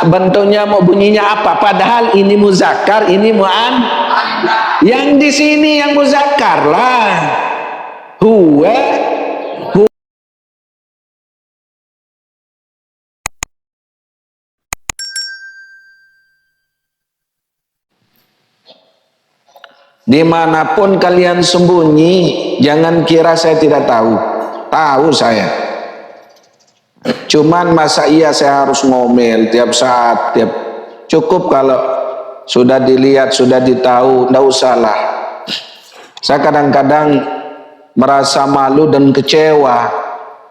Bentuknya mau bunyinya apa? Padahal ini muzakkar, ini yang di sini yang muzakkar lah. Huwa, dimanapun kalian sembunyi, jangan kira saya tidak tahu. Tahu saya. Cuman masa iya saya harus ngomel tiap saat, cukup kalau sudah dilihat, sudah ditahu, ndak usahlah. Saya kadang-kadang merasa malu dan kecewa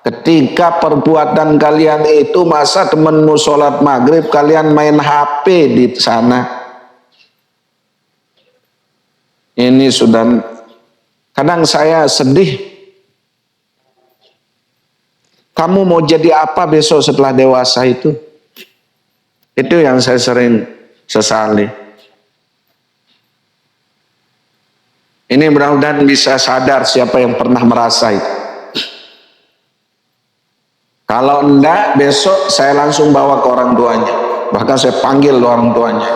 ketika perbuatan kalian itu, masa temenmu sholat maghrib kalian main HP di sana. Ini sudah, kadang saya sedih. Kamu mau jadi apa besok setelah dewasa itu? Itu yang saya sering sesali. Ini mudah-mudahan bisa sadar siapa yang pernah merasa itu. Kalau enggak, besok saya langsung bawa ke orang tuanya. Bahkan saya panggil orang tuanya.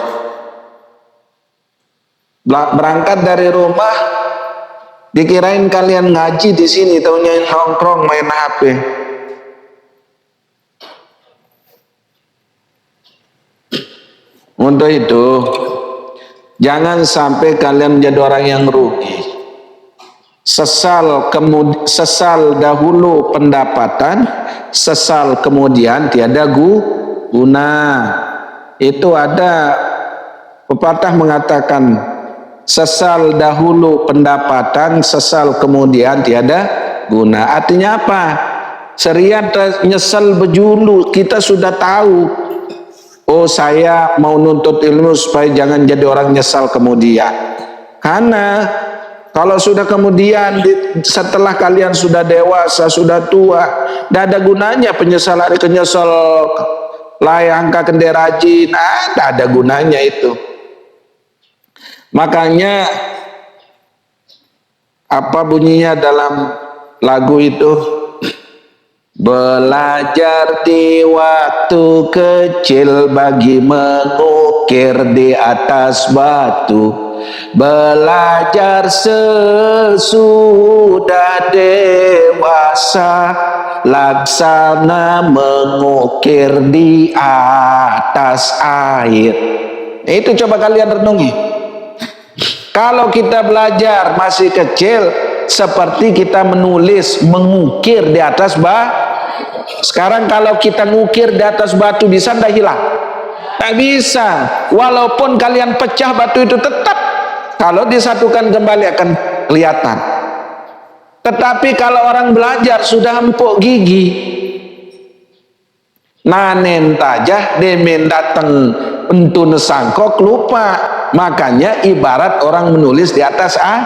Berangkat dari rumah, dikirain kalian ngaji di sini, taunya nongkrong main HP. Untuk itu, jangan sampai kalian menjadi orang yang rugi. Sesal dahulu pendapatan, sesal kemudian tiada guna. Itu ada pepatah mengatakan, sesal dahulu pendapatan, sesal kemudian tiada guna. Artinya apa? Seriat nyesel bejulu, kita sudah tahu. Oh, saya mau nuntut ilmu supaya jangan jadi orang nyesal kemudian. Karena kalau sudah kemudian setelah kalian sudah dewasa, sudah tua, tidak ada gunanya penyesalan, kenyesal layangka kenderajin, tidak ada gunanya itu. Makanya apa bunyinya dalam lagu itu? Belajar di waktu kecil bagi mengukir di atas batu, belajar sesudah dewasa laksana mengukir di atas air. Itu coba kalian renungi. Kalau kita belajar masih kecil, seperti kita menulis, mengukir di atas batu. Sekarang kalau kita ngukir di atas batu, bisa ndak hilang? Tak bisa. Walaupun kalian pecah batu itu, tetap kalau disatukan kembali akan kelihatan. Tetapi kalau orang belajar sudah empuk gigi, nanen tajah demen dateng entun sangkok lupa. Makanya ibarat orang menulis di atas air.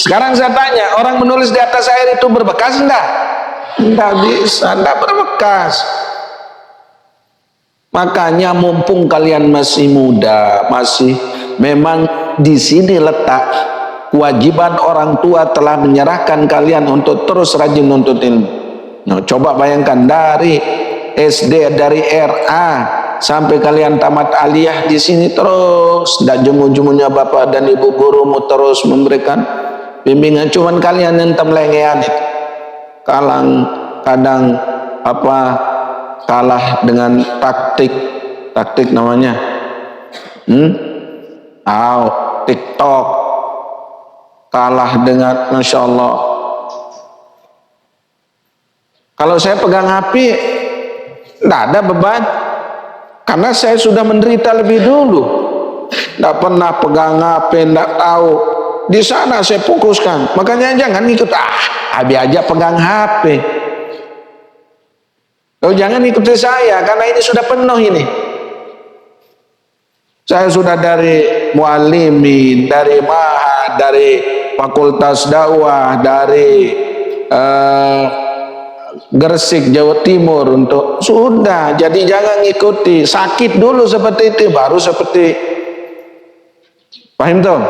Sekarang saya tanya, orang menulis di atas air itu berbekas enggak? Enggak bisa, enggak berbekas. Makanya mumpung kalian masih muda, memang di sini letak kewajiban orang tua telah menyerahkan kalian untuk terus rajin nuntut ilmu. Nah, coba bayangkan dari SD, dari RA sampai kalian tamat aliyah di sini terus, tidak jemu-jemunya bapak dan ibu gurumu terus memberikan bimbingan. Cuman kalian yang temlengean itu, kadang kalah dengan taktik namanya TikTok, kalah dengan Masya Allah. Kalau saya pegang HP tidak ada beban, karena saya sudah menderita lebih dulu, tidak pernah pegang HP, tidak tahu. Di sana saya fokuskan. Makanya jangan ikut Abi aja pegang HP. Jangan ikuti saya, karena ini sudah penuh ini. Saya sudah dari muallimin, dari mahad, dari fakultas dakwah, dari Gresik, Jawa Timur, untuk sudah. Jadi jangan ikuti, sakit dulu seperti itu, baru seperti. Paham tuh?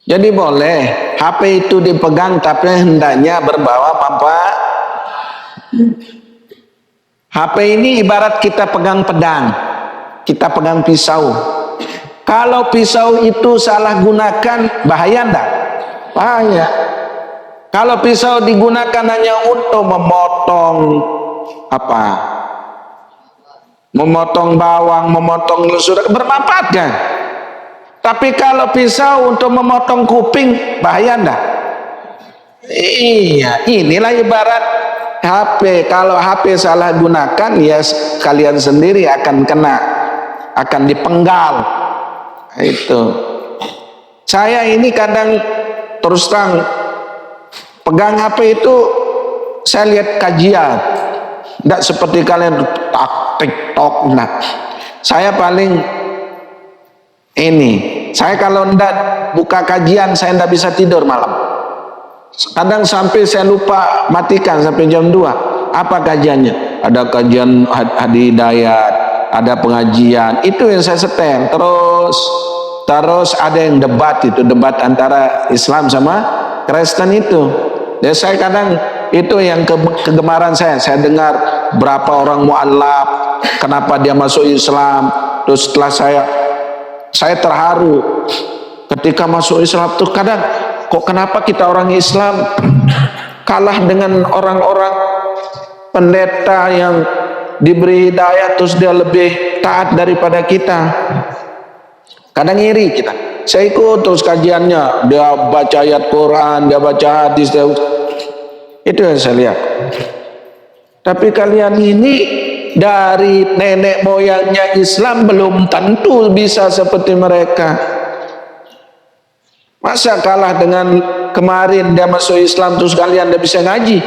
Jadi boleh HP itu dipegang, tapi hendaknya berbawa manfaat. HP ini ibarat kita pegang pedang, kita pegang pisau. Kalau pisau itu salah gunakan, bahaya enggak? Bahaya. Kalau pisau digunakan hanya untuk memotong apa? Memotong bawang, memotong lesur, bermanfaat kan? Tapi kalau pisau untuk memotong kuping, bahaya enggak? Iya, inilah ibarat HP. Kalau HP salah gunakan, ya kalian sendiri akan kena, akan dipenggal. Itu. Saya ini kadang terus terang pegang HP itu saya lihat kajian. Tidak seperti kalian TikTok. Nah, saya paling ini. Saya kalau tidak buka kajian, saya tidak bisa tidur malam. Kadang sampai saya lupa matikan sampai jam 2. Apa kajiannya? Ada kajian Hadi Hidayat, ada pengajian. Itu yang saya setel. Terus ada yang debat, itu debat antara Islam sama Kristen itu. Dan saya kadang itu yang kegemaran saya. Saya dengar berapa orang mu'alaf, kenapa dia masuk Islam. Terus setelah saya terharu ketika masuk Islam. Terus kadang kok kenapa kita orang Islam kalah dengan orang-orang pendeta yang diberi hidayah, terus dia lebih taat daripada kita. Kadang iri kita. Saya ikut terus kajiannya, dia baca ayat Quran, dia baca hadis, itu yang saya lihat. Tapi kalian ini dari nenek moyangnya Islam belum tentu bisa seperti mereka. Masa kalah dengan kemarin dia masuk Islam terus kalian tidak bisa ngaji,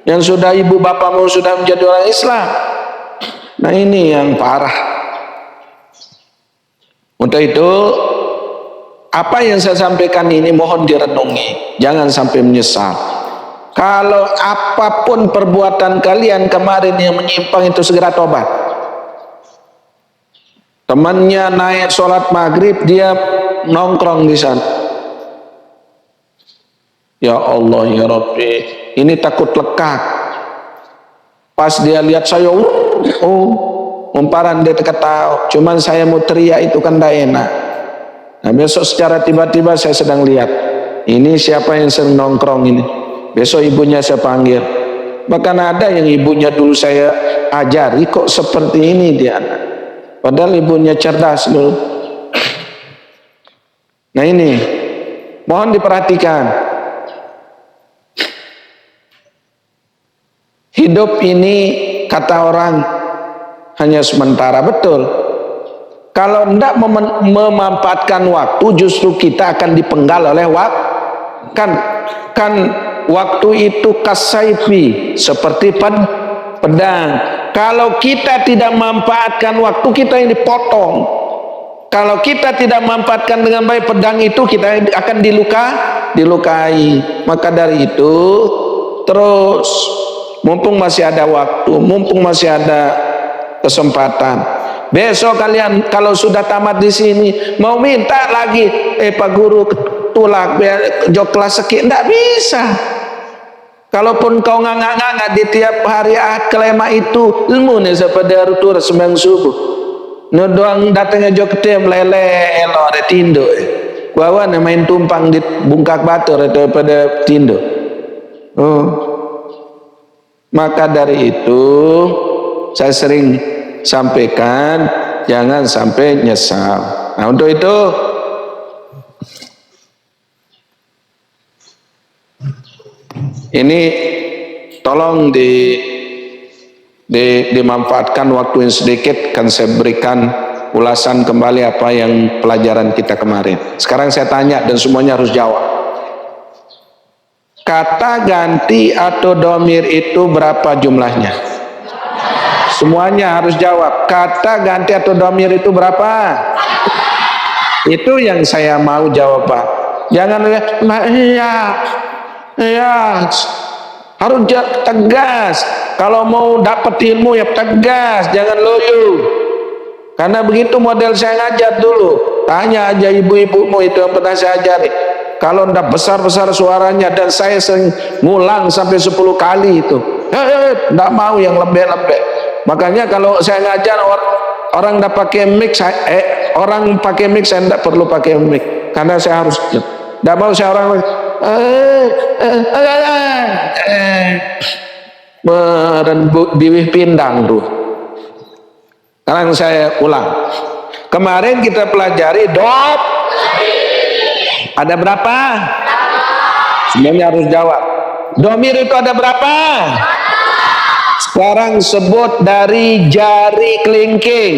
yang sudah ibu bapakmu sudah menjadi orang Islam. Nah ini yang parah. Untuk itu apa yang saya sampaikan ini mohon direnungi, jangan sampai menyesal. Kalau apapun perbuatan kalian kemarin yang menyimpang itu segera tobat. Temannya naik sholat maghrib, dia nongkrong di sana. Ya Allah ya Rabbi, ini takut lekak. Pas dia lihat saya, umparan dia ketawa. Cuman saya mau teriak itu kan tidak enak. Nah besok secara tiba-tiba saya sedang lihat, ini siapa yang sering nongkrong ini. Besok ibunya saya panggil. Bahkan ada yang ibunya dulu saya ajari, kok seperti ini dia anak. Padahal ibunya cerdas dulu. Nah ini mohon diperhatikan. Hidup ini kata orang hanya sementara, betul. Kalau tidak memanfaatkan waktu, justru kita akan dipenggal oleh waktu. Kan waktu itu kasaifi, seperti pedang. Kalau kita tidak memanfaatkan waktu, kita yang dipotong. Kalau kita tidak memanfaatkan dengan baik pedang itu, kita akan dilukai. Maka dari itu, terus mumpung masih ada waktu, mumpung masih ada kesempatan. Besok kalian kalau sudah tamat di sini mau minta lagi, Pak Guru tulak jok kelas sekian, tidak bisa. Kalaupun kau ngangak-ngangak di tiap hari kelema itu ilmu nih seperti harutur sembahyang subuh. Nodoang datangnya jok tem lele elo ada tindo. Wawan main tumpang di bungkak batu daripada tindo. Maka dari itu saya sering sampaikan jangan sampai nyesal. Nah untuk itu ini tolong dimanfaatkan waktu yang sedikit, kan saya berikan ulasan kembali apa yang pelajaran kita kemarin. Sekarang saya tanya dan semuanya harus jawab. Kata ganti atau domir itu berapa jumlahnya? Semuanya harus jawab. Kata ganti atau domir itu berapa? Itu yang saya mau jawab, Pak. Jangan iya, harus tegas. Kalau mau dapat ilmu ya tegas, jangan loyo. Karena begitu model saya ngajar dulu. Tanya aja ibu-ibumu itu yang pernah saya ajari. Kalau ndak besar-besar suaranya, dan saya sering ngulang sampai 10 kali itu. Nggak mau yang lembek-lembek. Makanya kalau saya ngajar orang nggak pakai mic, orang pakai mic saya nggak perlu pakai mic karena saya harus nggak mau saya orang merembut bibih pindang tuh. Sekarang saya ulang. Kemarin kita pelajari dop. Ada berapa? Semuanya harus jawab. Domir itu ada berapa? Sekarang sebut dari jari kelingking.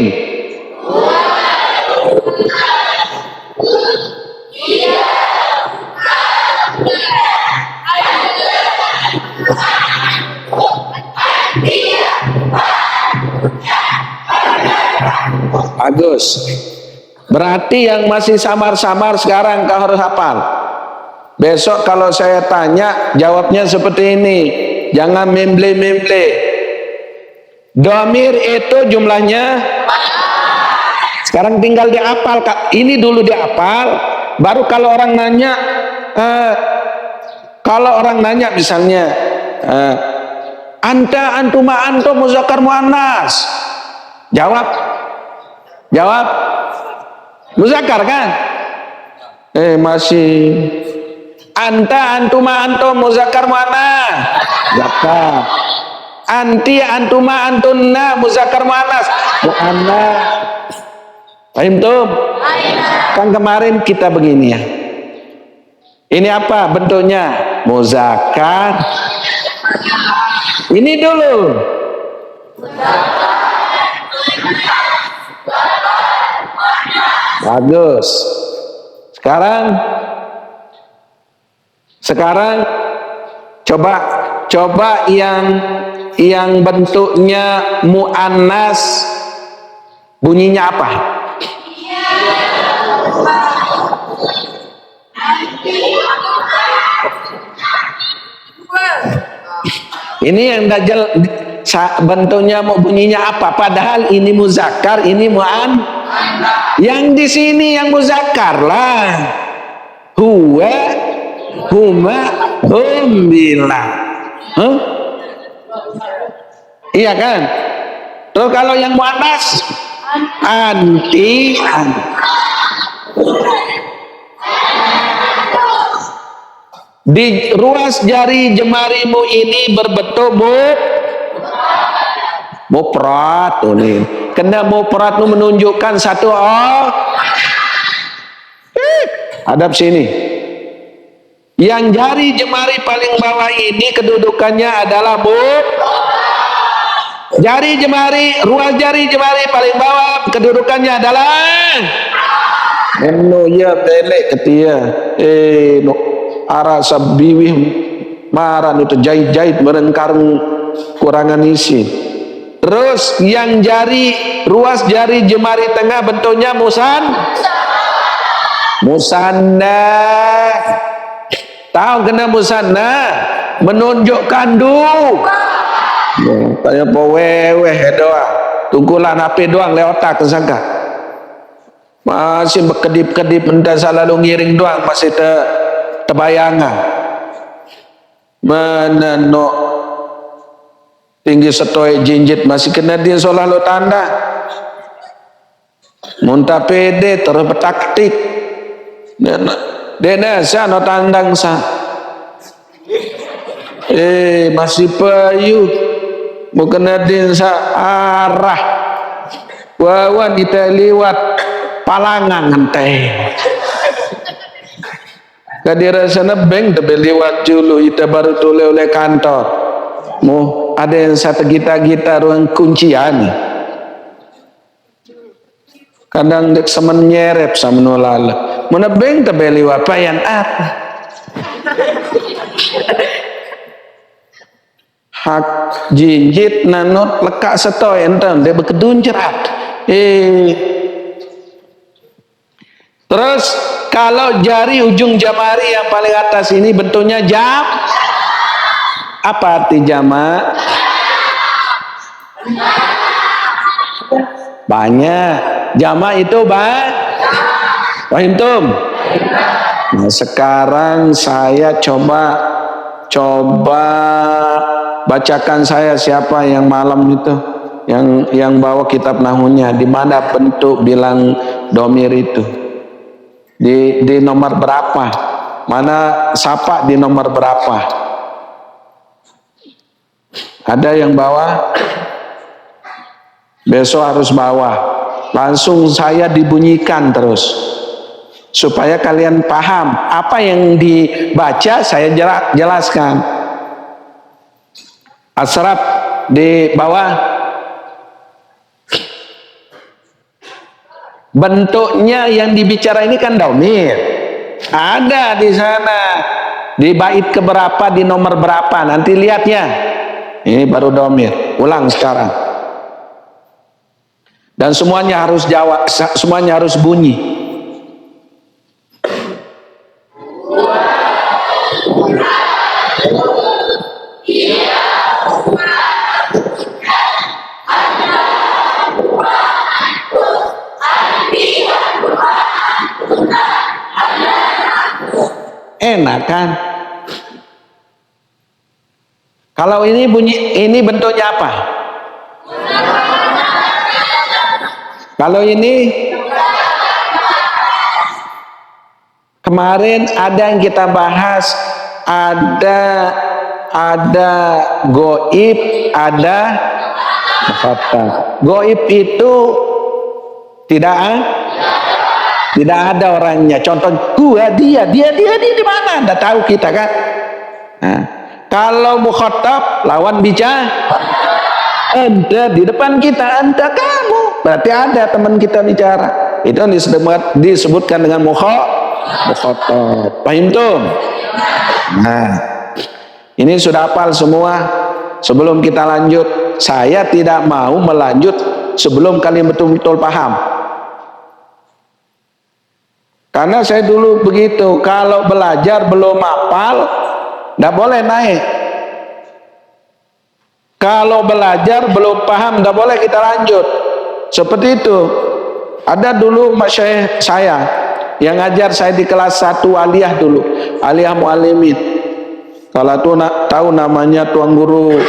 Bagus. Berarti yang masih samar-samar sekarang kau harus hafal. Besok kalau saya tanya jawabnya seperti ini. Jangan memble-memble. Domir itu jumlahnya. Sekarang tinggal dihafal. Ini dulu dihafal. Baru kalau orang nanya. Kalau orang nanya misalnya. Anta, antuma, antum, muzakkar, muannas. Jawab. Jawab. Muzakkar kan? Masih. Anta, antuma, antum, muzakkar, muannas. Muzakkar. Anti, antuma, antunna, muzakkar, muannas. Muannas. Paham tuh? Kan kemarin kita begini ya. Ini apa bentuknya? Muzakkar. Ini dulu. Bagus. Sekarang coba yang bentuknya muannas bunyinya apa? Ini yang dajal bentuknya mau bunyinya apa? Padahal ini muzakkar, ini yang di sini yang muzakkar lah. Huwa, huma, hum, bila. Iya kan? Tuh kalau yang muannas anti, Di ruas jari jemarimu ini berbentuk mufrad nih. Kena mufrad itu menunjukkan satu hadap sini. Yang jari jemari paling bawah ini kedudukannya adalah jari jemari, ruas jari jemari paling bawah kedudukannya adalah ya belek ketia arah sabiwih marah itu jahit-jahit merengkarung kurangan isi. Terus yang ruas jari jemari tengah bentuknya musanna. Tahu kena musanna? Menunjukkan kayak poweweh doang. Tunggulan HP doang leotak kesangka. Masih berkedip-kedip entah selalu ngiring doang masih terbayangan. Menenok tinggi setoi jinjit masih kena dia seolah lo tanda. Muntah pede terbetaktik. Dena sa no tandang sa. Masih payu. Bukan adin sa arah. Wawan kita liwat palangan ngantai. Kadira sana bank tebe liwat dulu kita baru tole oleh kantor. Mau ada yang satu gita ruang kuncian. Kadang dek semen nyerep sama nolala. Mana bank tebe liwat payan hak jinjit nanot lekak setoi enten dia berkedun cerat. Terus kalau jari ujung jemari yang paling atas ini bentuknya apa arti jamak? Banyak. Jamak itu paham tum? Nah, sekarang saya coba bacakan saya siapa yang malam itu yang bawa kitab nahunya, di mana bentuk bilang domir itu, di nomor berapa, mana sapa di nomor berapa. Ada yang bawa? Besok harus bawa. Langsung saya dibunyikan terus supaya kalian paham apa yang dibaca. Saya jelaskan. Asraf di bawah, bentuknya yang dibicara ini kan domir, ada di sana di bait keberapa, di nomor berapa, nanti lihatnya. Ini baru domir. Ulang sekarang. Dan semuanya harus jawab, semuanya harus bunyi. Enak kan? Kalau ini bunyi, ini bentuknya apa? Kalau ini kemarin ada yang kita bahas, ada goib, ada mukhatab. Goib itu tidak ada orangnya. Contoh, dia di mana? Anda tahu kita kan? Nah, kalau mukhatab lawan bicara, ada di depan kita, Anda kamu. Berarti ada teman kita bicara. Itu disebutkan dengan mukhatab. Paham tuh? Nah, ini sudah hafal semua. Sebelum kita lanjut, saya tidak mau melanjut sebelum kalian betul-betul paham. Karena saya dulu begitu, kalau belajar belum hafal, tidak boleh naik. Kalau belajar belum paham, tidak boleh kita lanjut. Seperti itu. Ada dulu masyayikh saya yang ngajar saya di kelas 1 aliyah dulu, aliyah mu'alimin. Kalau itu tahu namanya Tuan Guru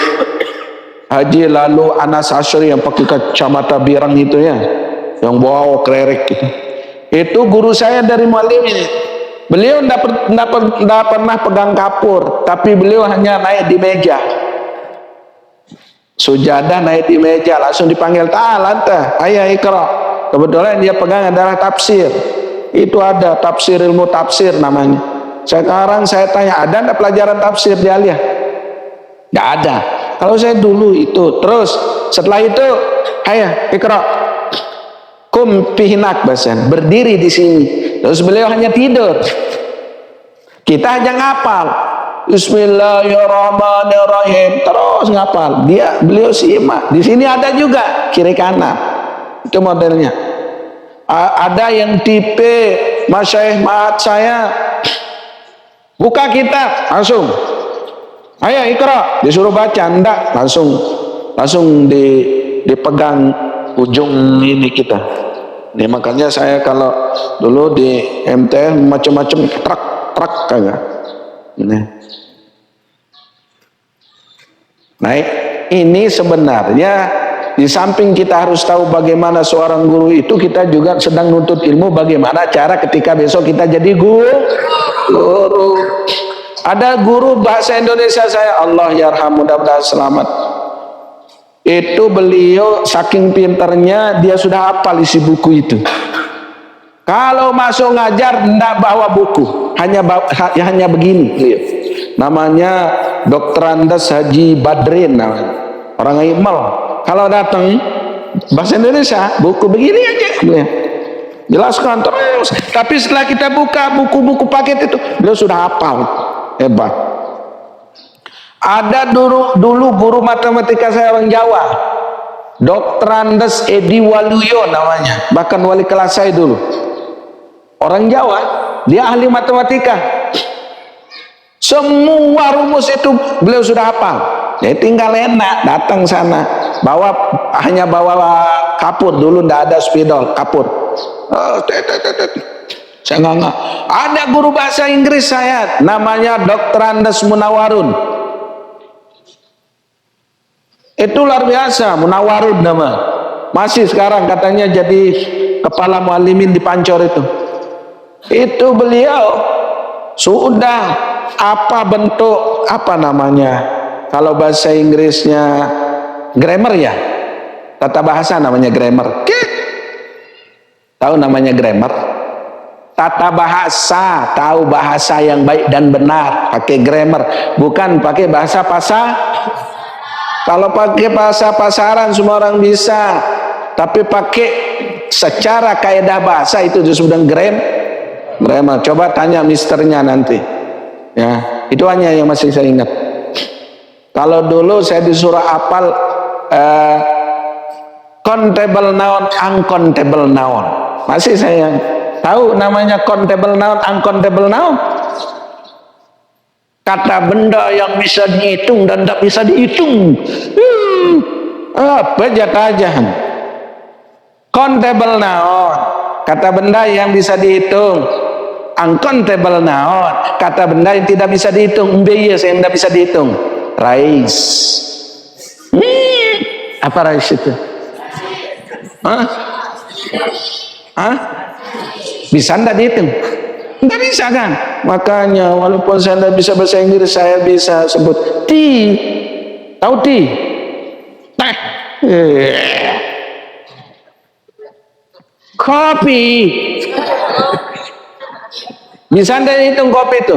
Haji Lalu Anas Asyri yang pakai kacamata birang itu ya, yang bawa kererek gitu. Itu guru saya dari mu'alimin. Beliau tidak pernah pegang kapur, tapi beliau hanya naik di meja. Sujadah naik di meja, langsung dipanggil, ta'alanta, ayah ikra. Kebetulan dia pegang adalah tafsir. Itu ada tafsir, ilmu tafsir namanya. Sekarang saya tanya, ada enggak pelajaran tafsir di aliyah? Enggak ada. Kalau saya dulu itu, terus setelah itu, ayah ikra, kum pihinak bahasan, berdiri di sini. Terus beliau hanya tidur. Kita hanya ngapal. Bismillahirrahmanirrahim, terus ngapal. Beliau simak. Di sini ada juga kiri kanan. Itu modelnya. Ada yang tipe masyayikh maat saya, buka kitab langsung, ayo ikra, disuruh baca, enggak, langsung dipegang ujung ini kita. Ini makanya saya kalau dulu di MTS macam-macam truk kagak. Nah, ini sebenarnya di samping kita harus tahu bagaimana seorang guru itu, kita juga sedang nuntut ilmu bagaimana cara ketika besok kita jadi guru. Ada guru bahasa Indonesia saya, Allah yarham, mudah-mudahan selamat. Itu beliau saking pinternya, dia sudah hafal isi buku itu. Kalau masuk ngajar tidak bawa buku, hanya begini beliau. Namanya Dr. Andes Haji Badrin namanya. Orang Imal. Kalau datang bahasa Indonesia, buku begini aja beliau jelaskan terus. Tapi setelah kita buka buku-buku paket itu, beliau sudah hafal. Hebat. Ada dulu guru matematika saya orang Jawa, Dr. Andes Edi Waluyo namanya, bahkan wali kelas saya dulu. Orang Jawa, dia ahli matematika. Semua rumus itu beliau sudah hafal. Ya tinggal enak datang sana, hanya bawa kapur, dulu ndak ada spidol, kapur. Saya nggak. Ada guru bahasa Inggris saya, namanya Dr. Andes Munawarun. Itu luar biasa, Munawwarud nama. Masih sekarang katanya jadi kepala muallimin di Pancor itu. Itu beliau sudah apa bentuk apa namanya? Kalau bahasa Inggrisnya grammar ya. Tata bahasa namanya grammar. Tahu namanya grammar? Tata bahasa, tahu bahasa yang baik dan benar, pakai grammar, bukan pakai bahasa pasar. Kalau pakai bahasa pasaran semua orang bisa, tapi pakai secara kaidah bahasa itu disebut grammar. Coba tanya misternya nanti. Ya, itu hanya yang masih saya ingat. Kalau dulu saya disuruh hafal countable noun, uncountable noun. Masih saya tahu namanya countable noun, uncountable noun. Kata benda yang bisa dihitung dan tidak bisa dihitung. Apa jatajan? Countable noun, kata benda yang bisa dihitung. Uncountable noun, kata benda yang tidak bisa dihitung. Bias yang tidak bisa dihitung. Rice. Apa rice itu? Hah? Hah? Bisa enggak dihitung? Enggak bisa kan? Makanya walaupun saya enggak bisa bahasa Inggris, saya bisa sebut tea. Tahu tea? Teh. Kopi. Bisa enggak dihitung kopi itu?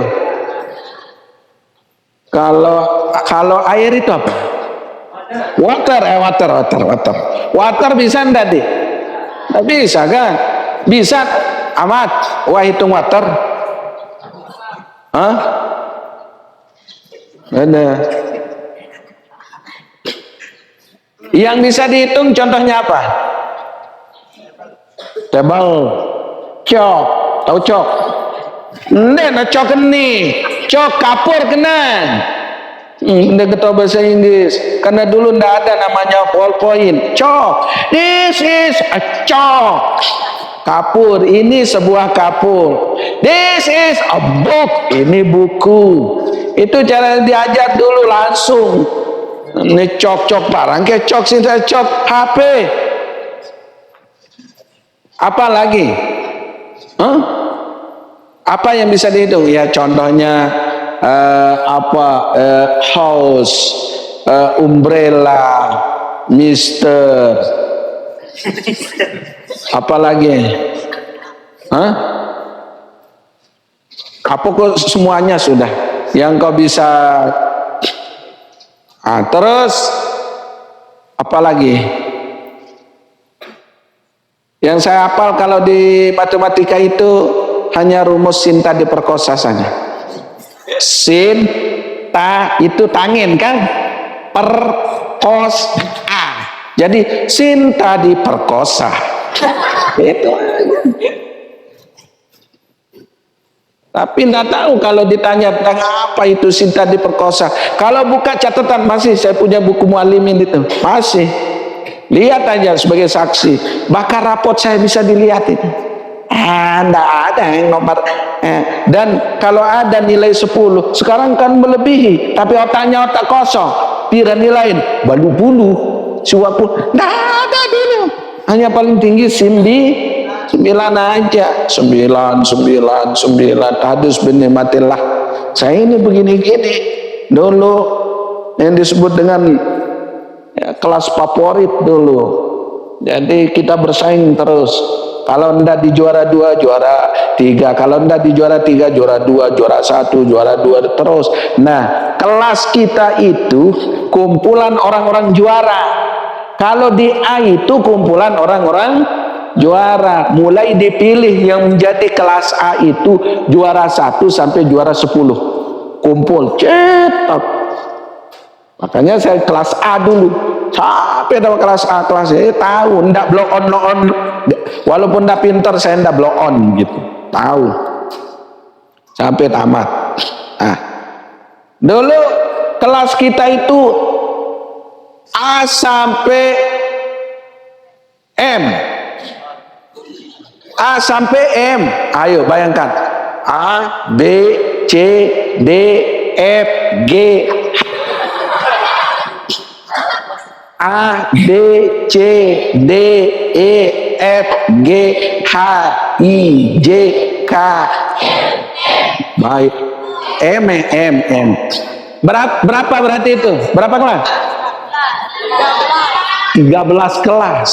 Kalau air itu apa? Water bisa enggak di? Nggak bisa kan? Bisa amat. Wah hitung water. Hah? Ada. Yang bisa dihitung contohnya apa? Tebal. Cok. Tahu cok? Nah cok ini. Cok kapur kena. Udah ketahui bahasa Inggris karena dulu ndak ada namanya ballpoint. Chalk, this is a chalk. Kapur, ini sebuah kapur. This is a book, ini buku. Itu cara diajar dulu langsung. Ini cok barang ke cok sinta cok HP. Apa lagi? Huh? Apa yang bisa dihitung? Ya contohnya house, umbrella, Mister, apa lagi? Hah? Apa kok semuanya sudah yang kau bisa? Terus apa lagi? Yang saya hafal kalau di matematika itu hanya rumus sinta diperkosa saja. Sin ta itu tangin kan, perkosa. Jadi sinta diperkosa. Itu aja. Tapi tidak tahu kalau ditanya tentang apa itu sinta diperkosa. Kalau buka catatan masih saya punya buku muallimin itu masih. Lihat aja sebagai saksi. Bahkan rapot saya bisa dilihat itu. Tidak ada yang nomor dan kalau ada nilai 10 sekarang kan melebihi, tapi otaknya otak kosong. Pira nilai balu bulu suatu tidak ada dulu, hanya paling tinggi 9 aja, 9 hadus binimatillah. Saya ini begini-gini dulu yang disebut dengan ya, kelas favorit dulu. Jadi kita bersaing terus. Kalau ndak di juara 2, juara 3. Kalau ndak di juara 3, juara 2, juara 1, juara 2 terus. Nah, kelas kita itu kumpulan orang-orang juara. Kalau di A itu kumpulan orang-orang juara. Mulai dipilih yang menjadi kelas A itu juara 1 sampai juara 10. Kumpul, cetak. Makanya saya kelas A dulu. Sampai dapat kelas A, kelas E tahu, ndak blow on. Walaupun ndak pinter, saya ndak blow on gitu. Tahu. Sampai tamat. Nah, dulu kelas kita itu A sampai M. A sampai M. Ayo bayangkan. A, B, C, D, F, G, A, B, C, D, E, F, G, H, I, J, K. Baik. M. Berapa berarti itu? Berapa kelas? 13 kelas.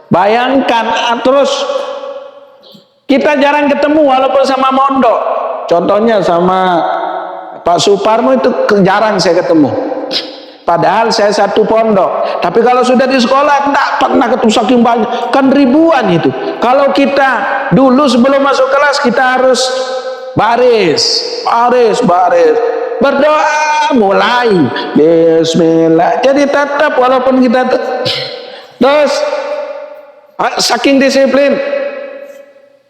Bayangkan, terus kita jarang ketemu walaupun sama mondok. Contohnya sama Pak Suparmo itu jarang saya ketemu. Padahal saya satu pondok. Tapi kalau sudah di sekolah tidak pernah ketemu, saking banyak. Kan ribuan itu. Kalau kita dulu sebelum masuk kelas kita harus baris. Berdoa mulai. Bismillah. Jadi tetap walaupun kita terus saking disiplin.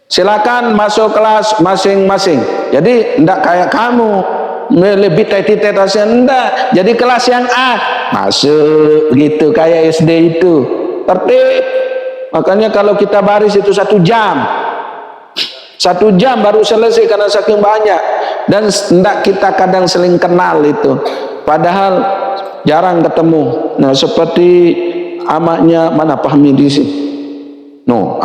Silakan masuk kelas masing-masing. Jadi tidak kayak kamu lebih titit enggak. Jadi kelas yang A masuk gitu kayak SD itu tertib. Makanya kalau kita baris itu 1 jam baru selesai karena saking banyak. Dan enggak kita kadang seling kenal itu, padahal jarang ketemu. Nah seperti amaknya mana Pahmi di sini.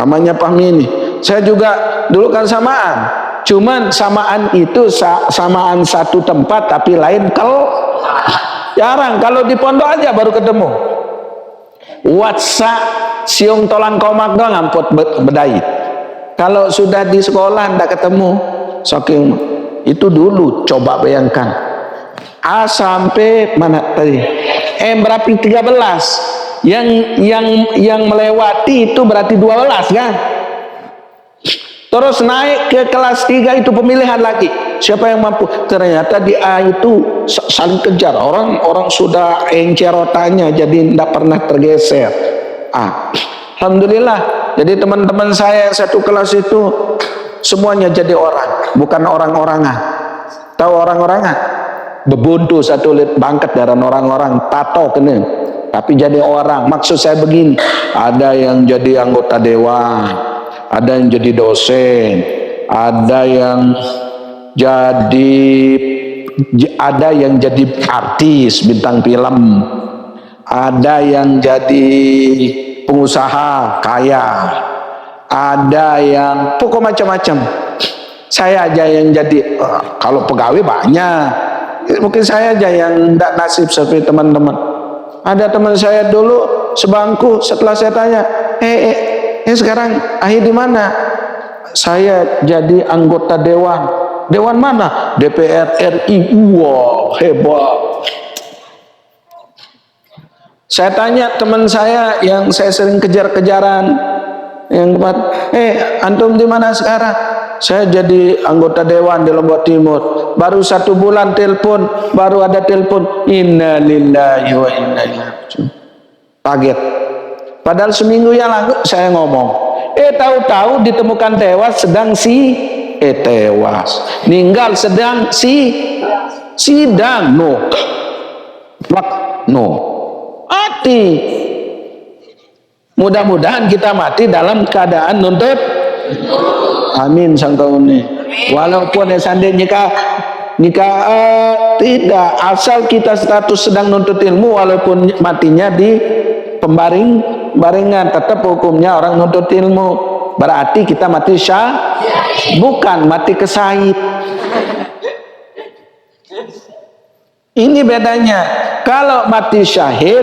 Amaknya Pahmi ini. Saya juga dulu kan samaan. Cuman samaan itu samaan satu tempat tapi lain jarang. Kalau di pondok aja baru ketemu. WhatsApp siung tolang komak doang ngamput bedai. Kalau sudah di sekolah ndak ketemu. Saking itu dulu, coba bayangkan. A sampai mana tadi? Berarti 13. Yang melewati itu berarti 12 kan? Terus naik ke kelas 3 itu pemilihan lagi. Siapa yang mampu? Ternyata di A itu saling kejar. Orang sudah encer otaknya jadi tidak pernah tergeser. Alhamdulillah. Jadi teman-teman saya yang satu kelas itu semuanya jadi orang, bukan orang-orangan. Tahu orang-orangan? Bebuntu satu lit bangket dari orang-orang tato kena. Tapi jadi orang. Maksud saya begini, ada yang jadi anggota dewan, ada yang jadi dosen, ada yang jadi artis bintang film, ada yang jadi pengusaha kaya, ada yang pokok macam-macam. Saya aja yang jadi kalau pegawai banyak, mungkin saya aja yang tidak nasib seperti teman-teman. Ada teman saya dulu sebangku, setelah saya tanya, sekarang akhir di mana? Saya jadi anggota dewan. Dewan mana? DPR RI. Wow, hebat. Saya tanya teman saya yang saya sering kejar-kejaran, yang tempat, antum di mana sekarang? Saya jadi anggota dewan di Lombok Timur. Baru 1 bulan telepon, baru ada telepon. Innalillahi wa inna ilaihi raji'un. Kaget. Padahal seminggu yang lalu saya ngomong, tahu-tahu ditemukan tewas sedang tewas. Ninggal sedang sidang. Mati. Mudah-mudahan kita mati dalam keadaan nuntut. Amin sangkaune. Walaupun seandainya nikah tidak, asal kita status sedang nuntut ilmu, walaupun matinya di baringan, tetap hukumnya orang nuntut ilmu. Berarti kita mati bukan mati kesaid. Ini bedanya. Kalau mati syahid,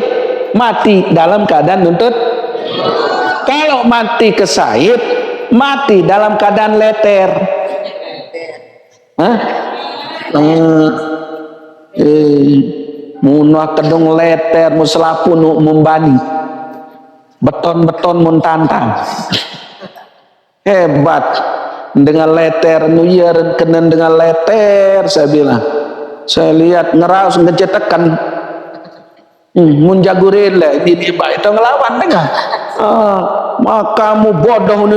mati dalam keadaan nuntut. Kalau mati kesaid, mati dalam keadaan leter. Munah kedung leter muslapu membani. Beton-beton muntantang. Hebat. Dengan leter nuyer kenen dengan leter, saya bilang. Saya lihat ngeraus ngecetekan munjagurin lah ini baik itu ngelawan dengan makamu bodoh ini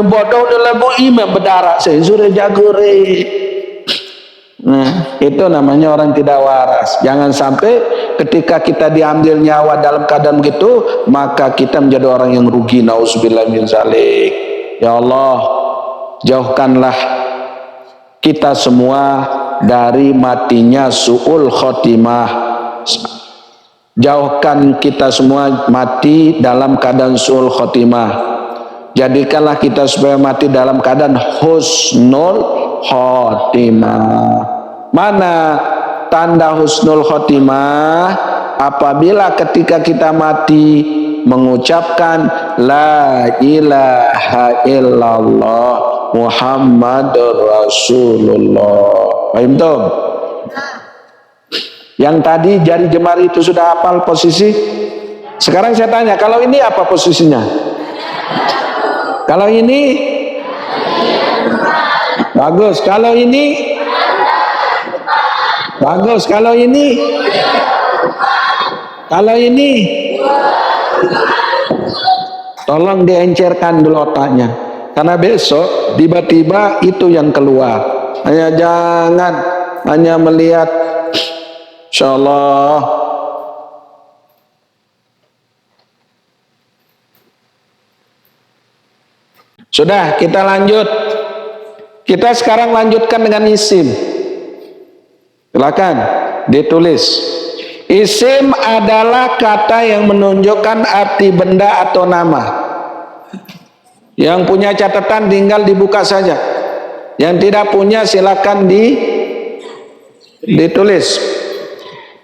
lagu imam berdarah saya suruh jaguri. Nah itu namanya orang tidak waras. Jangan sampai ketika kita diambil nyawa dalam keadaan begitu maka kita menjadi orang yang rugi. Nauzubillah min zalik. Ya Allah, jauhkanlah kita semua dari matinya su'ul khotimah. Jauhkan kita semua mati dalam keadaan suul khotimah. Jadikanlah kita supaya mati dalam keadaan husnul khotimah. Mana tanda husnul khotimah? Apabila ketika kita mati mengucapkan la ilaha illallah Muhammadur Rasulullah. Paham tuh? Yang tadi jari jemari itu sudah hafal posisi. Sekarang saya tanya, kalau ini apa posisinya? Kalau ini bagus, kalau ini bagus, kalau ini tolong diencerkan dulu otaknya, karena besok tiba-tiba itu yang keluar. Hanya jangan hanya melihat, insyaallah. Sudah, kita lanjut. Kita sekarang lanjutkan dengan isim. Silakan ditulis. Isim adalah kata yang menunjukkan arti benda atau nama. Yang punya catatan tinggal dibuka saja. Yang tidak punya silakan ditulis.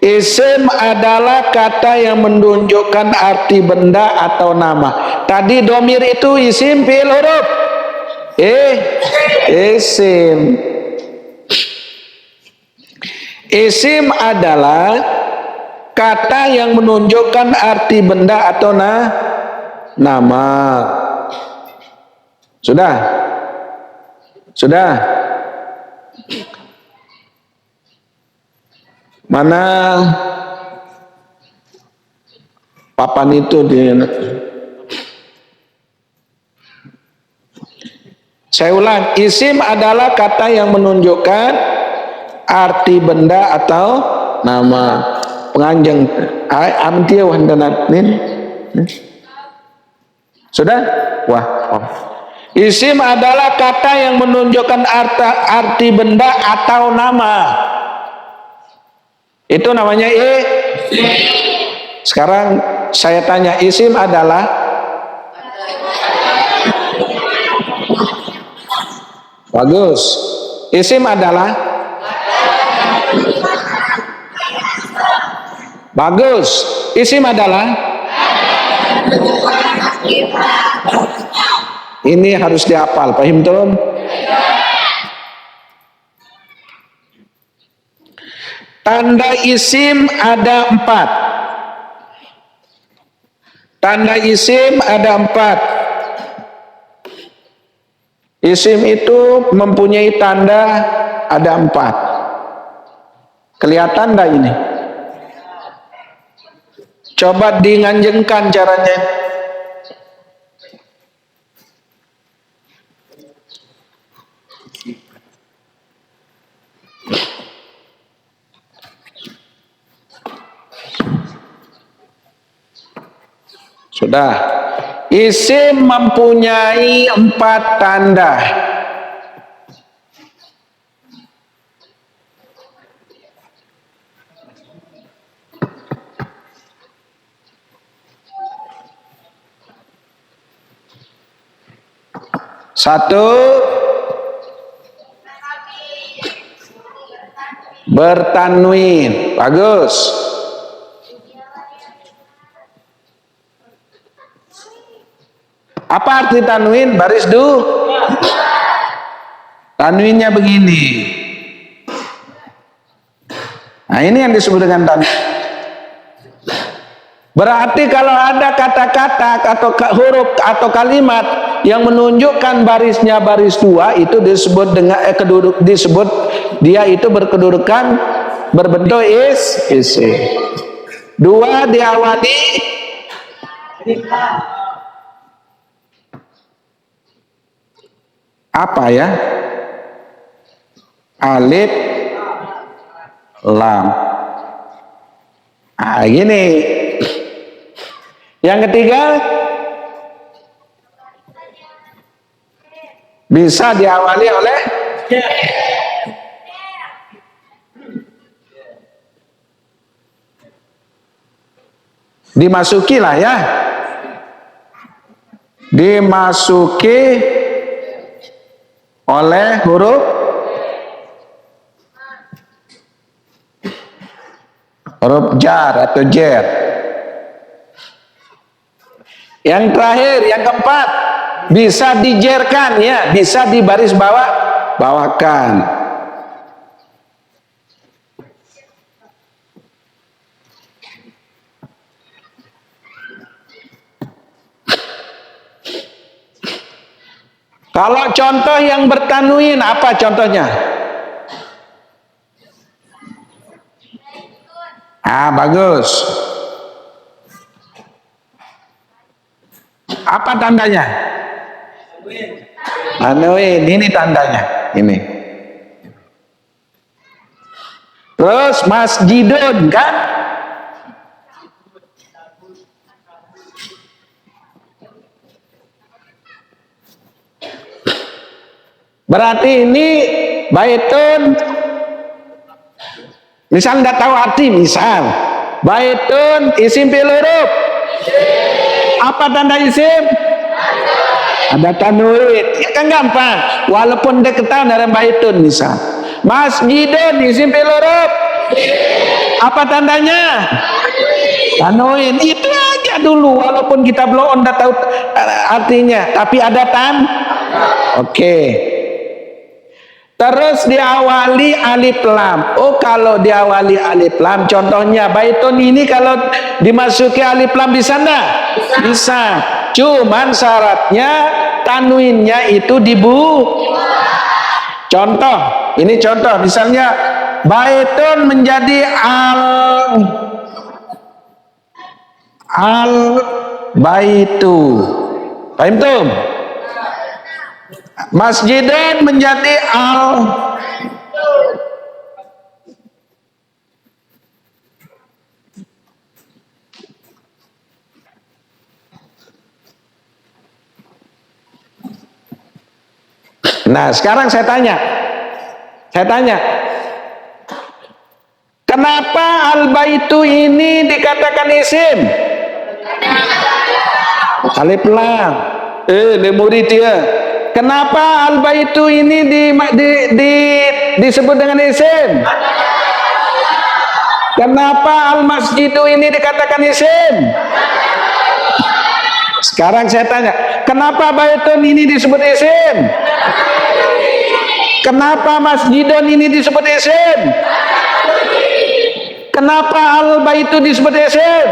Isim adalah kata yang menunjukkan arti benda atau nama. Tadi domir itu isim fi'il huruf. Isim. Isim adalah kata yang menunjukkan arti benda atau nama. Sudah? Sudah? Mana papan itu Saya ulang, isim adalah kata yang menunjukkan arti benda atau nama. Penganjeng amtiau handanan sudah? Wah. Isim adalah kata yang menunjukkan arti benda atau nama. Itu namanya Sekarang saya tanya, isim adalah bagus. Isim adalah bagus. Isim adalah ini harus dihafal, paham tuh? Tanda isim ada 4. Tanda isim ada 4. Isim itu mempunyai tanda ada 4. Kelihatan enggak ini? Coba dinganjengkan caranya. Sudah. Isim mempunyai 4 tanda. Satu, bertanwin. Bagus. Apa arti tanwin? Baris tanwinnya begini. Nah, ini yang disebut dengan tanwin. Berarti kalau ada kata-kata atau huruf atau kalimat yang menunjukkan barisnya baris 2, itu disebut dengan disebut dia itu berkedudukan berbentuk isim. 2 diawali apa ya? Alif lam. Ah, gini. Yang ketiga bisa diawali oleh dimasuki lah ya, dimasuki oleh huruf jar atau jer. Yang terakhir, yang keempat, bisa dijerkan ya, bisa dibaris bawakan. Kalau contoh yang bertanwin, apa contohnya? Bagus. Apa tandanya? Tanwin, ini tandanya. Ini. Terus masjidun kan? Berarti ini baitun, misal nggak tahu arti, misal baitun isim fi'il huruf. Apa tanda isim? Ada tanwin. Ya kan gampang. Walaupun dia ketahuan dari baitun misal. Masjidun isim fi'il huruf. Apa tandanya? Tanwin. Itu aja dulu. Walaupun kita belum udah tahu artinya, tapi ada Oke. Terus diawali alif lam. Oh, kalau diawali alif lam, contohnya baitun ini kalau dimasuki alif lam bisa enggak? Bisa. Cuman syaratnya tanwinnya itu Contoh, ini contoh. Misalnya baitun menjadi al baitu. Paham tuh? Masjidun menjadi Nah, sekarang saya tanya, kenapa al-baitu ini dikatakan isim? Alif lam. Murid dia. Kenapa al-baitu ini disebut dengan isim? Kenapa al-masjidu ini dikatakan isim? Sekarang saya tanya, kenapa baitun ini disebut isim? Kenapa masjidun ini disebut isim? Kenapa al-baitu disebut isim?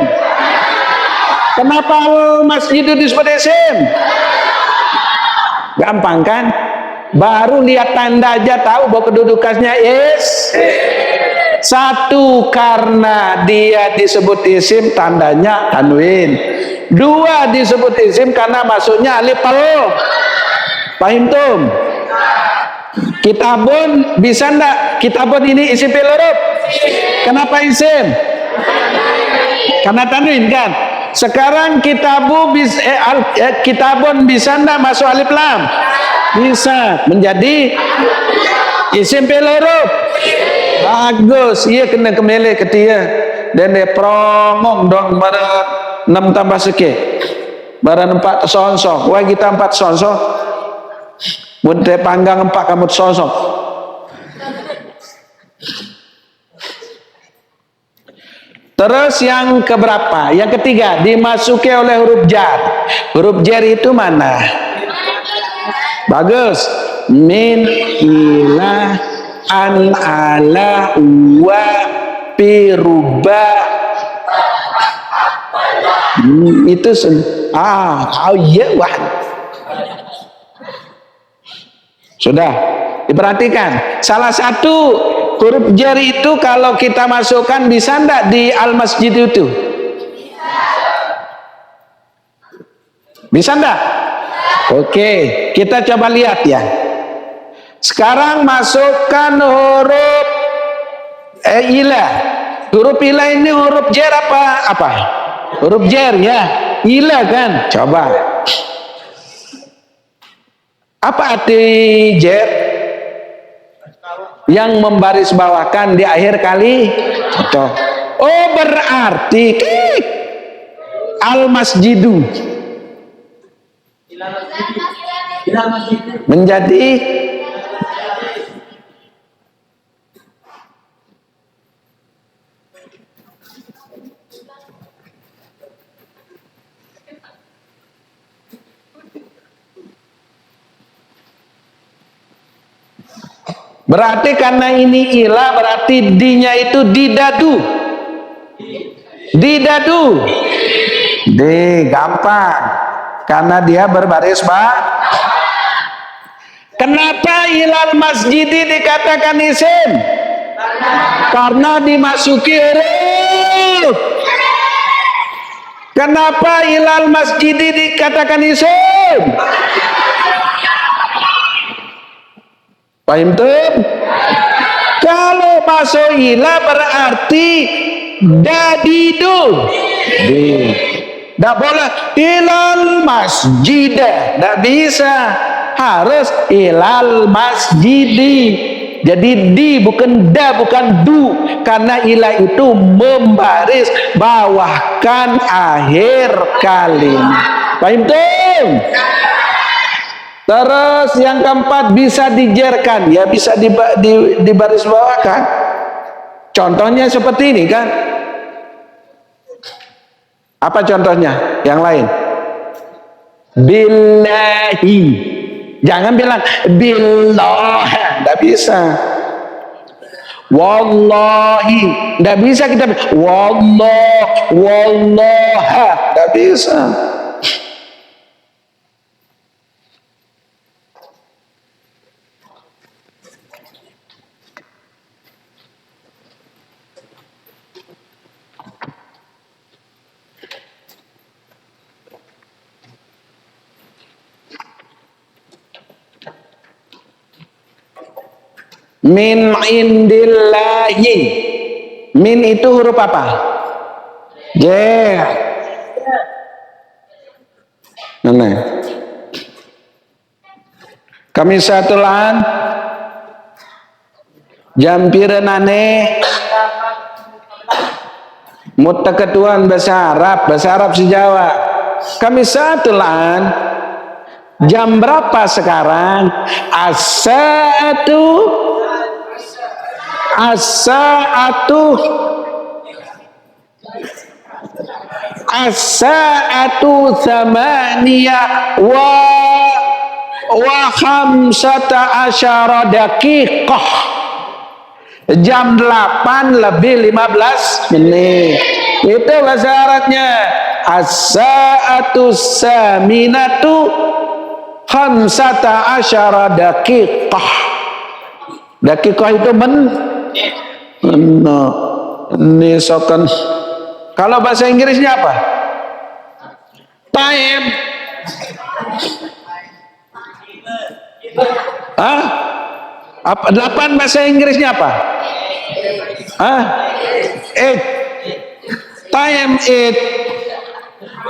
Kenapa al-masjidu disebut isim? Gampang kan? Baru lihat tanda aja tahu bahwa kedudukannya satu, karena dia disebut isim tandanya tanwin. Dua, disebut isim karena masuknya alif lam. Paham tuh? Kitabun bisa enggak? Kitabun ini isim fi'il huruf. Kenapa isim? Karena tanwin kan? Sekarang kitabun bisa enggak masuk alif lam? Bisa, menjadi isim fi'il huruf. Bagus, iya kena kembali ke dia. Dan dia promong dong pada 6 tambah sekian. Barang 4 sonsok. Wah kita 4 sonsok. Bunte panggang 4 kamu sonsok. Terus yang keberapa? Yang ketiga, dimasuki oleh huruf jar. Huruf jar itu mana? Bagus. Min, ila, an, ala, wa, piruba. Itu iya wah. Sudah diperhatikan. Salah satu huruf jar itu kalau kita masukkan bisa enggak di al-masjid itu? Bisa enggak? Oke, kita coba lihat ya. Sekarang masukkan huruf ila. Huruf ila ini huruf jar apa? Huruf jar ya. Ila kan? Coba. Apa arti jar? Yang membaris bawahkan di akhir kali. Oh, berarti al masjidu menjadi berarti karena ini ilah berarti dinya itu didadu. Didadu. Di gampang. Karena dia berbaris Kenapa ilal masjidi dikatakan isim? Karena dimasuki huruf. Kenapa ilal masjidi dikatakan isim? Paham tuh? Kalau masuk ilah berarti dadidu. Tidak boleh ilal masjid, tidak bisa, harus ilal masjidi. Jadi di bukan da, bukan du, karena ilah itu membaris bawahkan akhir kalimat. Paham tuh? Terus yang keempat bisa dijerkan, ya bisa dibaris bawahkan. Contohnya seperti ini kan? Apa contohnya? Yang lain? Billahi. Jangan bilang billah, tidak bisa. Wallahi, tidak bisa kita wallaha, tidak bisa. Min indillahi. Min itu huruf apa? J. Mana? Kami satulan jampiran aneh mutaketuan bahasa Arab sejawa. Kami satulan jam berapa sekarang? As-sa'atu thamaniyah wa khamsata asyara daqiqah. Jam 8 lebih 15 menit. Itu bahasa Arabnya. As-sa'atu saminatu khamsata asyara daqiqah. Daqiqah itu ini sokan. Kalau bahasa Inggrisnya apa? Time. Hah? Apa 8 bahasa Inggrisnya apa? Hah? 8. Time 8.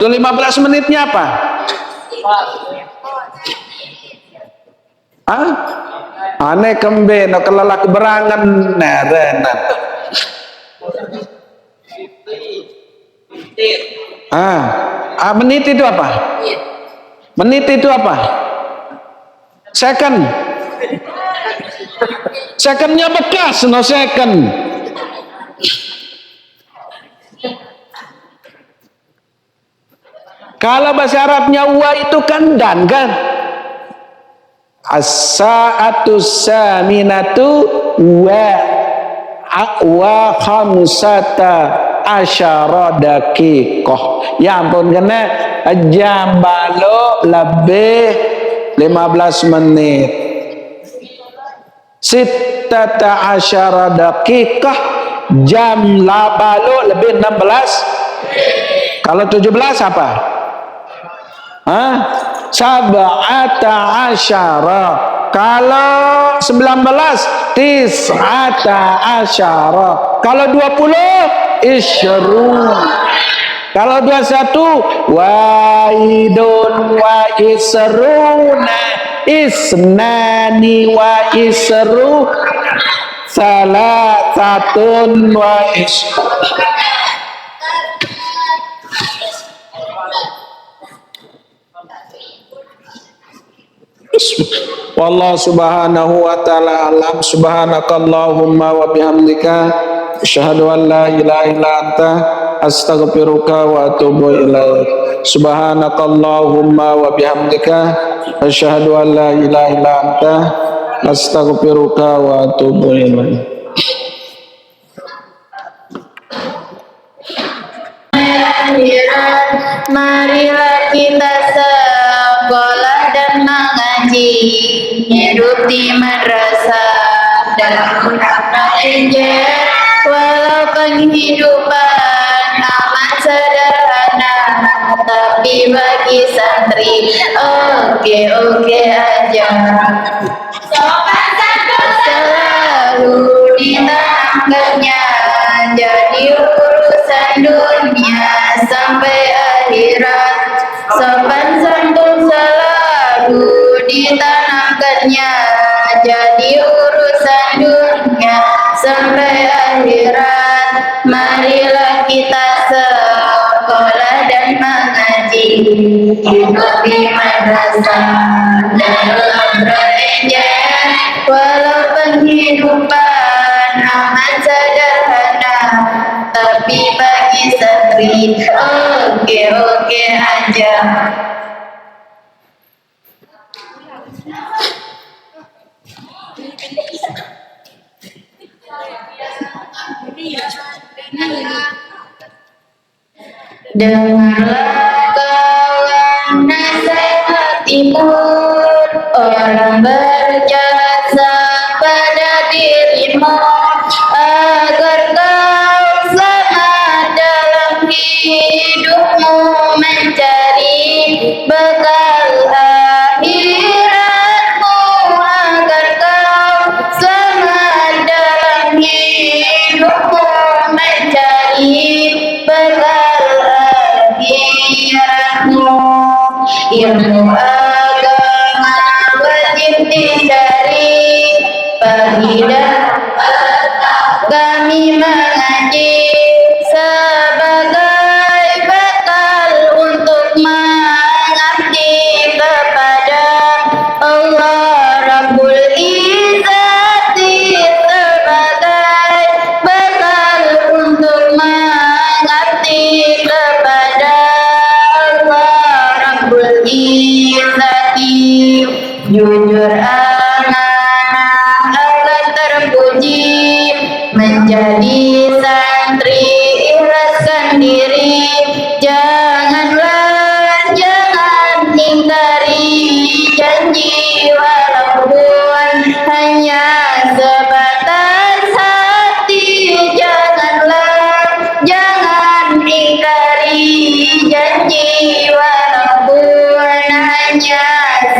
Itu 15 menitnya apa? Hah? Aneh kembe no kelala keberangan nerenan. Menit itu apa? Menit itu apa? Second. Secondnya bekas, no second. Kalau bahasa Arabnya wa itu kan dan kan? As-sa'atu saminatu wa khamsata asyara daqiqah. Ya ampun, kena jam balo lebih 15 menit. Sittata asyara daqiqah, jam balo lebih 16. Kalau 17 apa? Sab'ata asyara. Kalau 19 tis'ata asyara. Kalau 20 isyrun. Kalau 21 waidun wa isruna isnani wa isru salasatun wa isru. Wallahu subhanahu wa ta'ala alam. Subhanakallahumma wa bihamdika asyhadu an la ilaha illa anta astaghfiruka wa atubu ilaik. Subhanakallahumma wa bihamdika asyhadu an la ilaha illa anta astaghfiruka wa atubu ilaik. Marilah kita sekolah dan mengaji, hidup di madrasah dalam belajar. Walau kehidupan amat sederhana, tapi bagi santri oke aja. Sopan santun selalu ditanamkannya, jadi urusan dunia sampai akhirat. Sopan santun selalu ditanamkannya, jadi urusan dunia sampai akhirat. Marilah kita sekolah dan mengaji, hidup di madrasah dalam belajar. Walau penghidupan amat sederhana, tapi bagi santri oke aja. Dengarlah kawan nasihat timur, orang berjasa pada dirimu, agar kau selamat dalam hidupmu, mencari bekal akhiratmu, agar kau selamat dalam hidupmu, mencari bekal akhiratmu. Ilmu agama wajib dicari, pagi dan kami mengaji sebagai bekal untuk mengabdi kepada Allah Rabbul Izzati, sebagai bekal untuk mengabdi kepada Allah Rabbul Izzati. Jujur amanah akan terpuji, menjadi santri ikhlaskan diri. Jangan ingkari janji, walaupun hanya sebatas hati. Jangan ingkari janji, walaupun hanya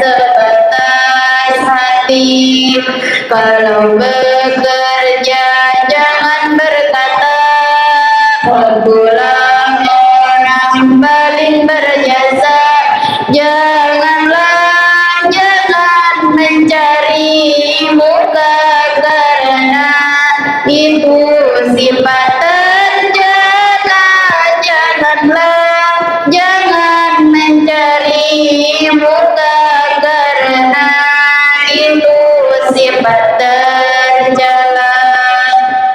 sebatas hati. Kalau bekerja jangan berkata pulang orang paling berjasa. Jangan mencari muka, karena itu sifat tercela. Jangan mencari muka, karena itu sifat tercela.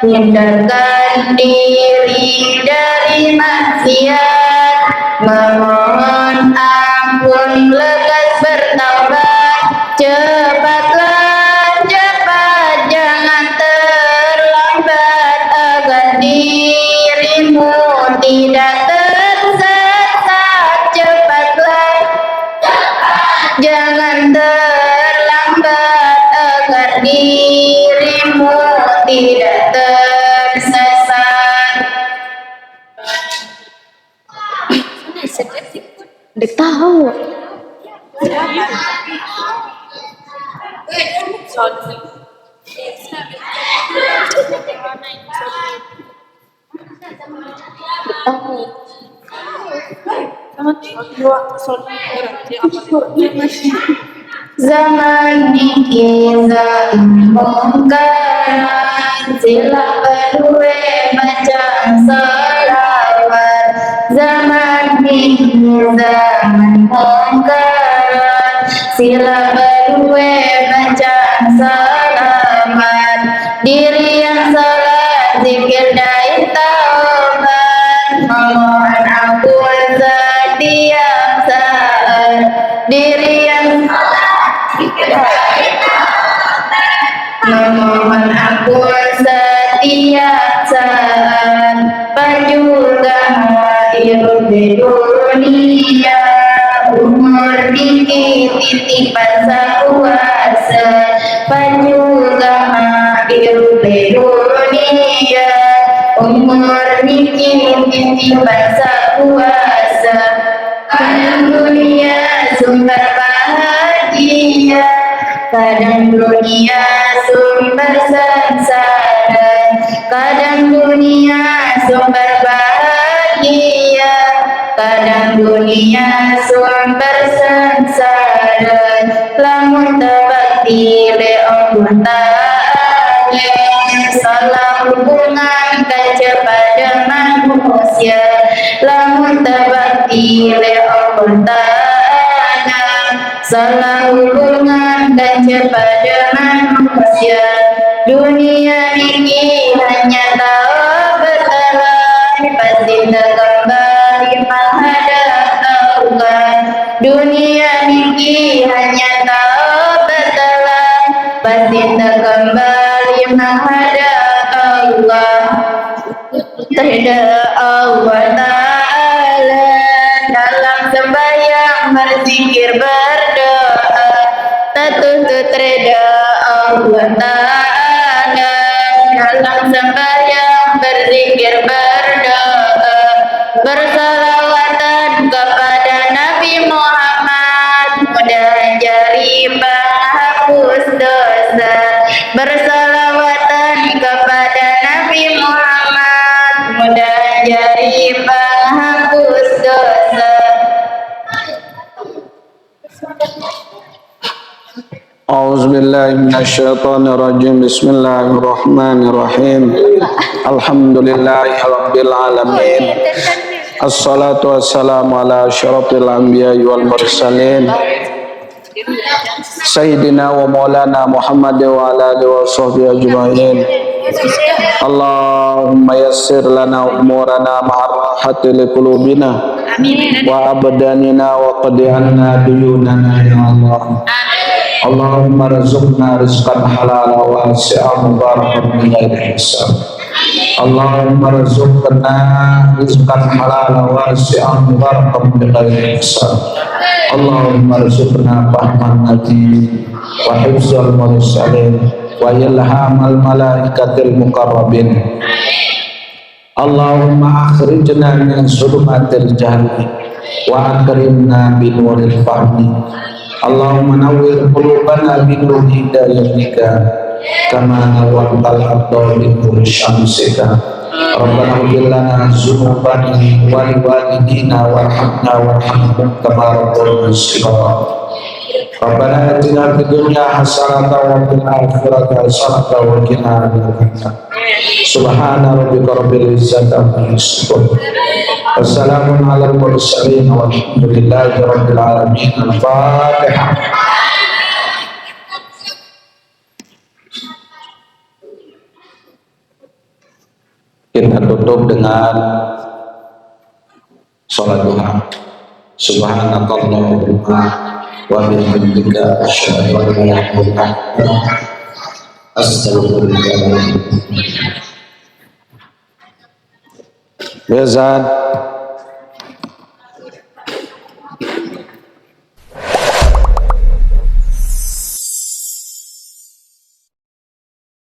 Hindarkan diri dari maksiat, memohon ampun, lekas bertaubat. Cepat, jangan terlambat, agar dirimu tidak tersesat. Cepatlah, jangan terlambat, agar dirimu tidak tersesat. Udah tahu. Zaman ini zaman mungkaran, sila berdua baca salawat. Zaman ini zaman mungkaran, sila berdua macam salaman, diri yang salat zikir dai taubat, memohon ampun setiap saat, diri yang salat zikir dai taubat, memohon ampun setiap saat, juga hidup di dunia, umur dikit titipan kuasa, juga hidup di dunia, umur dikit titipan kuasa, kadang dunia sumber bahagia, kadang dunia sumber sengsara, kadang dunia sumber bahagia, kadang dunia sumber sengsara, lamun terbakti le Allah Ta'ala, salah hubungan kepada manusia, lamun terbakti le Allah Ta'ala, salah hubungan kepada manusia, dunia ini hanya tahu bertelan, pasti tak kembali menghadap Tuhan. Dunia ini hanya tahu bertelan, pasti tak kembali menghadap Allah. Terhadap Allah Ta'ala, dalam sembahyang berzikir berdoa, tertuntut reda Allah Ta'ala, dalam sembahyang berzikir berdoa, bersalawatan kepada Nabi Muhammad, mudah jari menghapus dosa, bersalawatan kepada Nabi Muhammad, mudah jari menghapus dosa. A'udzubillahi minasyaitonirrajim. Bismillahirrahmanirrahim. Alhamdulillahirabbil alamin. Assalatu wassalamu ala asyrafil anbiya'i wal mursalin. Sayyidina wa maulana Muhammad wa ala alihi wa sahbihi ajma'in. Allahumma yassir lana umurana ma'arhati liqulubina wa abdanina wa qadi anna duyunana ya Allah. Allahumma rizqna rizqan halal wasi'an mubarakan min ghairi hisab. Allahumma rizqna rizqan halal wasi'an mubarakan min ghairi hisab. Allahumma rizqna fahman nabi wa hifzal mursalin wa ilhamal malaikatil muqarrabin. Allahumma akhrijna min zulumatil jahli wa akrimna bi nuril fahmi. Allahumma nawwir qulubana bi nuri hidayatika kama nawwartal ardha bi nuri syamsika. Rabbana ighfir lana dzunubana wa liwalidina warhamna warhamhum kama rabbayana shaghira. Rabbana atina fid dunya hasanatan wa fil akhirati hasanatan wa qina adzabannar. Subhana rabbika rabbil izzati amma yasifun. Wassalamun alal mursalin walhamdulillahi rabbil alamin. Al-Fatihah. Kita tutup dengan sholat duha. Subhanakallahumma wa bihamdika asyhadu an la ilaha illa anta astaghfiruka wa atubu ilaik. Bezan